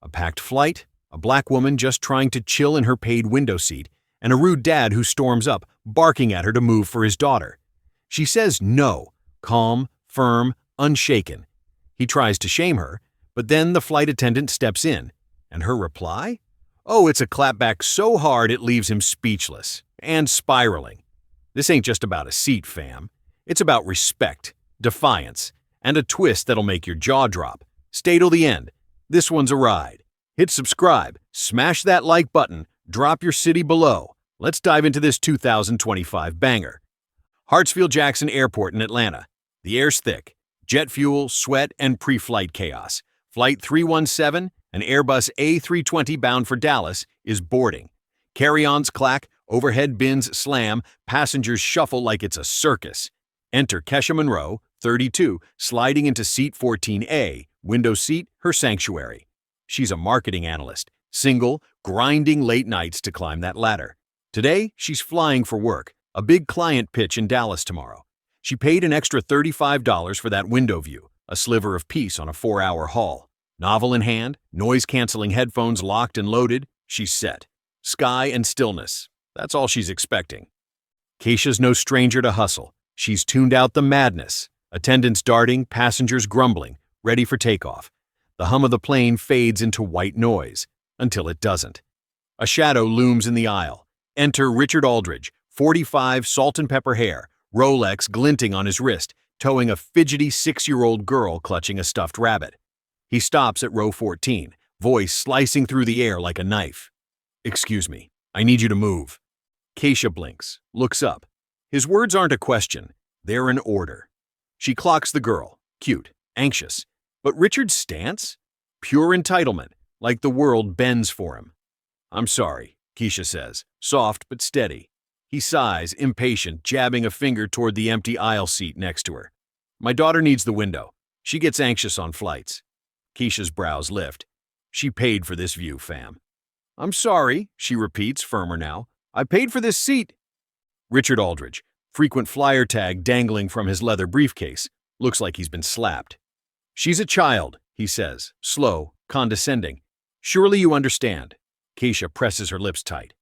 A packed flight, a black woman just trying to chill in her paid window seat, and a rude dad who storms up, barking at her to move for his daughter. She says no, calm, firm, unshaken. He tries to shame her, but then the flight attendant steps in, and her reply? Oh, it's a clapback so hard it leaves him speechless and spiraling. This ain't just about a seat, fam. It's about respect, defiance, and a twist that'll make your jaw drop. Stay till the end. This one's a ride. Hit subscribe, smash that like button, drop your city below. Let's dive into this 2025 banger. Hartsfield-Jackson Airport in Atlanta. The air's thick. Jet fuel, sweat, and pre-flight chaos. Flight 317, an Airbus A320 bound for Dallas, is boarding. Carry-ons clack, overhead bins slam, passengers shuffle like it's a circus. Enter Kesha Monroe, 32, sliding into seat 14A, window seat, her sanctuary. She's a marketing analyst, single, grinding late nights to climb that ladder. Today, she's flying for work, a big client pitch in Dallas tomorrow. She paid an extra $35 for that window view, a sliver of peace on a 4-hour haul. Novel in hand, noise-canceling headphones locked and loaded, she's set. Sky and stillness, that's all she's expecting. Keisha's no stranger to hustle. She's tuned out the madness. Attendants darting, passengers grumbling, ready for takeoff. The hum of the plane fades into white noise, until it doesn't. A shadow looms in the aisle. Enter Richard Aldridge, 45, salt and pepper hair, Rolex glinting on his wrist, towing a fidgety 6-year-old girl clutching a stuffed rabbit. He stops at row 14, voice slicing through the air like a knife. "Excuse me, I need you to move." Keisha blinks, looks up. His words aren't a question, they're an order. She clocks the girl, cute, anxious. But Richard's stance? Pure entitlement, like the world bends for him. "I'm sorry," Keisha says, soft but steady. He sighs, impatient, jabbing a finger toward the empty aisle seat next to her. "My daughter needs the window. She gets anxious on flights." Keisha's brows lift. She paid for this view, fam. "I'm sorry," she repeats, firmer now. "I paid for this seat." Richard Aldridge, frequent flyer tag dangling from his leather briefcase, looks like he's been slapped. "She's a child," he says, slow, condescending. "Surely you understand." Keisha presses her lips tight.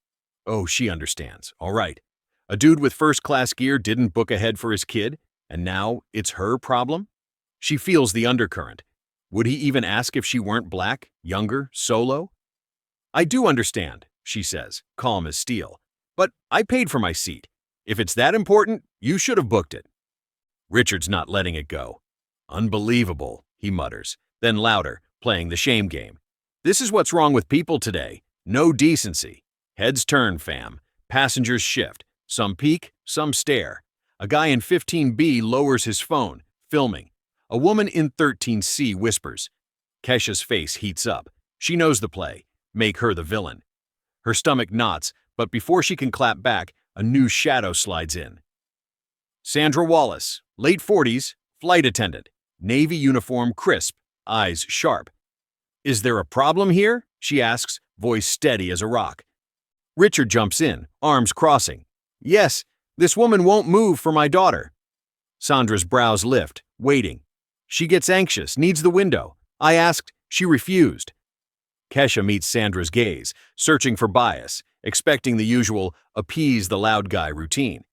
Oh, she understands. All right. A dude with first-class gear didn't book ahead for his kid, and now it's her problem? She feels the undercurrent. Would he even ask if she weren't black, younger, solo? "I do understand," she says, calm as steel. "But I paid for my seat. If it's that important, you should have booked it." Richard's not letting it go. "Unbelievable," he mutters, then louder, playing the shame game. "This is what's wrong with people today. No decency. Heads turn, fam. Passengers shift. Some peek, some stare. A guy in 15B lowers his phone, filming. A woman in 13C whispers. Kesha's face heats up. She knows the play. Make her the villain. Her stomach knots, but before she can clap back, a new shadow slides in. Sandra Wallace, late 40s, flight attendant. Navy uniform crisp, eyes sharp. "Is there a problem here?" she asks, voice steady as a rock. Richard jumps in, arms crossing. "Yes, this woman won't move for my daughter." Sandra's brows lift, waiting. "She gets anxious, needs the window. I asked, she refused." Kesha meets Sandra's gaze, searching for bias, expecting the usual appease the loud guy routine.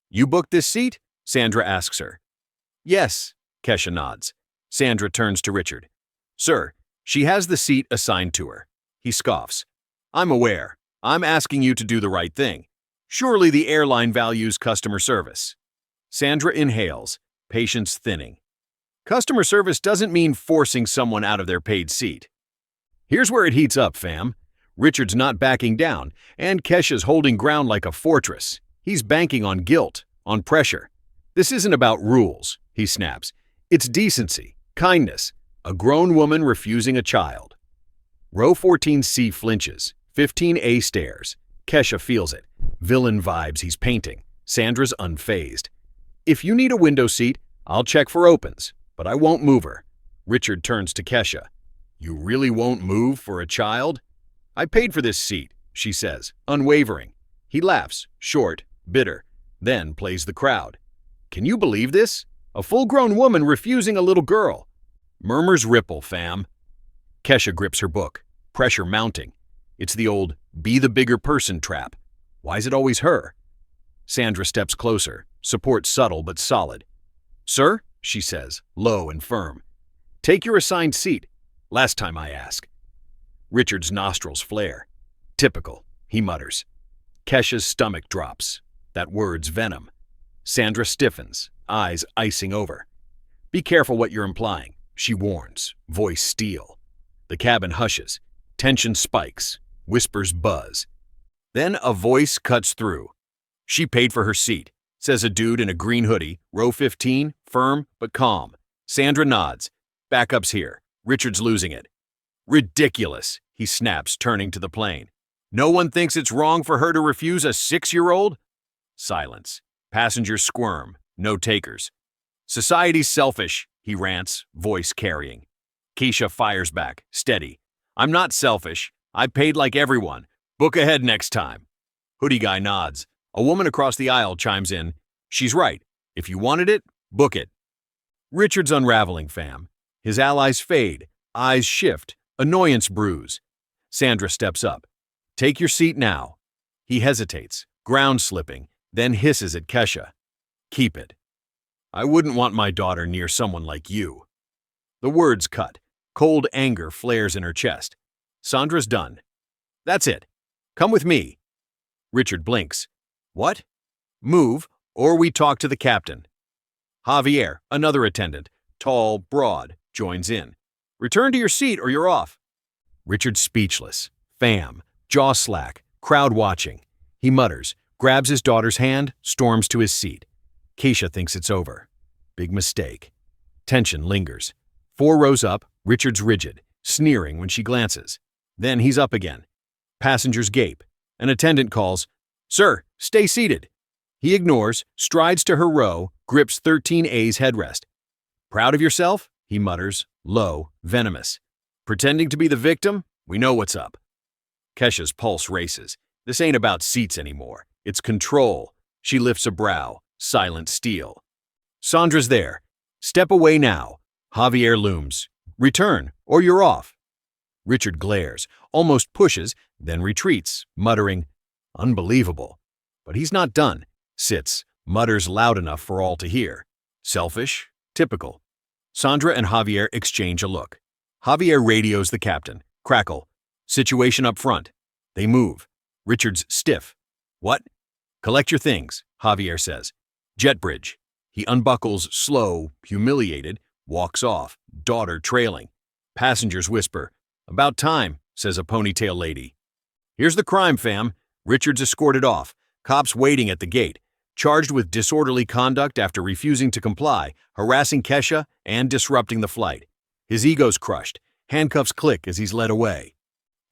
"You booked this seat?" Sandra asks her. "Yes," Kesha nods. Sandra turns to Richard. "Sir, she has the seat assigned to her." He scoffs. "I'm aware. I'm asking you to do the right thing. Surely the airline values customer service." Sandra inhales, patience thinning. Customer service doesn't mean forcing someone out of their paid seat. Here's where it heats up, fam. Richard's not backing down, and Kesha's holding ground like a fortress. He's banking on guilt, on pressure. "This isn't about rules," he snaps. "It's decency, kindness, a grown woman refusing a child." Row 14C flinches, 15A stares. Kesha feels it. Villain vibes he's painting. Sandra's unfazed. "If you need a window seat, I'll check for opens, but I won't move her." Richard turns to Kesha. "You really won't move for a child?" "I paid for this seat," she says, unwavering. He laughs, short, bitter, then plays the crowd. "Can you believe this? A full-grown woman refusing a little girl." Murmurs ripple, fam. Kesha grips her book, pressure mounting. It's the old, be the bigger person trap. Why is it always her? Sandra steps closer, support subtle but solid. Sir, she says, low and firm. Take your assigned seat. Last time I ask. Richard's nostrils flare. Typical, he mutters. Kesha's stomach drops. That word's venom. Sandra stiffens, eyes icing over. Be careful what you're implying, she warns, voice steel. The cabin hushes. Tension spikes. Whispers buzz. Then a voice cuts through. She paid for her seat, says a dude in a green hoodie, row 15, firm but calm. Sandra nods. Backup's here. Richard's losing it. Ridiculous, he snaps, turning to the plane. No one thinks it's wrong for her to refuse a 6-year-old? Silence. Passengers squirm. No takers. Society's selfish, he rants, voice carrying. Keisha fires back, steady. I'm not selfish. I paid like everyone. Book ahead next time. Hoodie guy nods. A woman across the aisle chimes in. She's right. If you wanted it, book it. Richard's unraveling, fam. His allies fade. Eyes shift. Annoyance brews. Sandra steps up. Take your seat now. He hesitates, ground slipping, then hisses at Kesha. Keep it. I wouldn't want my daughter near someone like you. The words cut. Cold anger flares in her chest. Sandra's done. That's it. Come with me. Richard blinks. What? Move, or we talk to the captain. Javier, another attendant, tall, broad, joins in. Return to your seat or you're off. Richard's speechless. Fam, jaw slack, crowd watching. He mutters, grabs his daughter's hand, storms to his seat. Keisha thinks it's over. Big mistake. Tension lingers. 4 rows up, Richard's rigid, sneering when she glances. Then he's up again. Passengers gape. An attendant calls, Sir, stay seated. He ignores, strides to her row, grips 13A's headrest. Proud of yourself? He mutters, low, venomous. Pretending to be the victim? We know what's up. Kesha's pulse races. This ain't about seats anymore. It's control. She lifts a brow, silent steel. Sandra's there. Step away now. Javier looms. Return, or you're off. Richard glares, almost pushes, then retreats, muttering, Unbelievable. But he's not done. Sits, mutters loud enough for all to hear. Selfish? Typical. Sandra and Javier exchange a look. Javier radios the captain. Crackle. Situation up front. They move. Richard's stiff. What? Collect your things, Javier says. Jet bridge. He unbuckles, slow, humiliated, walks off, daughter trailing. Passengers whisper. About time, says a ponytail lady. Here's the crime, fam. Richard's escorted off. Cops waiting at the gate. Charged with disorderly conduct after refusing to comply, harassing Kesha, and disrupting the flight. His ego's crushed. Handcuffs click as he's led away.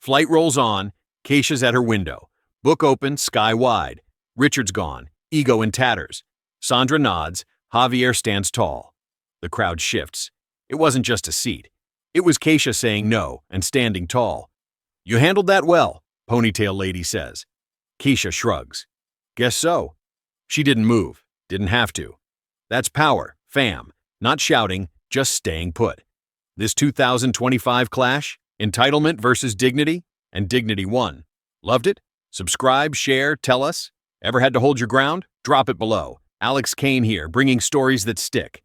Flight rolls on. Keisha's at her window. Book open, sky wide. Richard's gone. Ego in tatters. Sandra nods. Javier stands tall. The crowd shifts. It wasn't just a seat. It was Keisha saying no and standing tall. You handled that well, ponytail lady says. Keisha shrugs. Guess so. She didn't move. Didn't have to. That's power, fam. Not shouting, just staying put. This 2025 clash, entitlement versus dignity, and dignity won. Loved it? Subscribe, share, tell us. Ever had to hold your ground? Drop it below. Alex Kane here, bringing stories that stick.